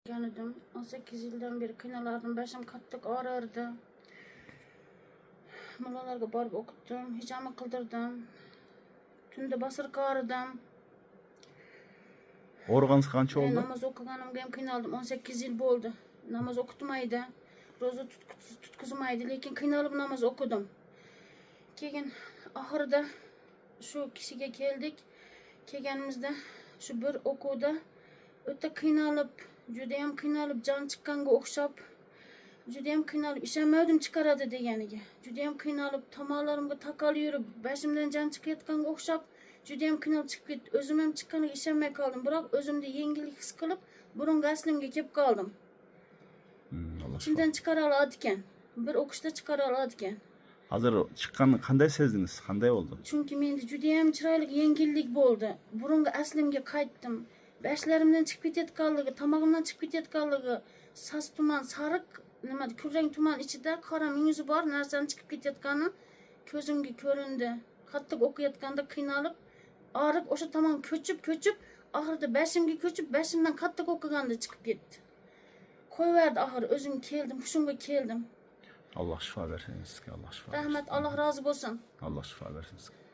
Yanıdım. 18 yıldan beri kınalardım. Başım kattık ağrırdı. Molalarga barıp okuttum. Hicamı kıldırdım. Tünde basırık ağrıdım. Oruğunuz kança oldu? Namaz okuganımga hem kıynaldım. 18 yıl oldu. Namaz okutmaydı. Roza tutkuzmaydı. Lekin kıynalıp namaz okudum. Keyin ahırda şu kişiye geldik. Kelganimizde şu bir okuda öte kıynalıp, judayam kıynalıp, can çıkkanga okşap, judayam kıynalıp, işemedim çıkaradı deganiga. Judayam kıynalıp, tamalarimga takalı yürüp, başımdan can çıkayotganga okşap, judayam kıynalıp çıkıp ketdi. Özüm hem çıkkaniga ishonmay kaldım. Biroq özümde yengillik his qilib, burungi aslimga kelib qoldim. Allah İçimden çıkara oladi ekan. Bir o'qishda çıkara oladi ekan. Hazır çıkkanını qanday sezdiniz? Qanday oldu? Chunki menda judayam chiroyli yengillik bo'ldi. Burungi aslimga qaytdim. Bashlarimdan chiqib ketayotganligi, tomog'imdan chiqib ketayotganligi, sas tuman, sariq nima kulrang tuman ichida qora yuzi bor narsani chiqib ketayotgani ko'zimga ko'rindi. Qattiq o'qiyotganda qiynalib, og'riq o'sha tomon ko'chib, oxirida bashimga ko'chib, bashimdan qattiq o'qiganda chiqib ketdi. Qo'yverdi oxiri o'zim keldim, hushimga keldim. Allah şifa versin sizge. Allah şifa versin. Rahmat, Allah razı olsun. Allah şifa versin sizge.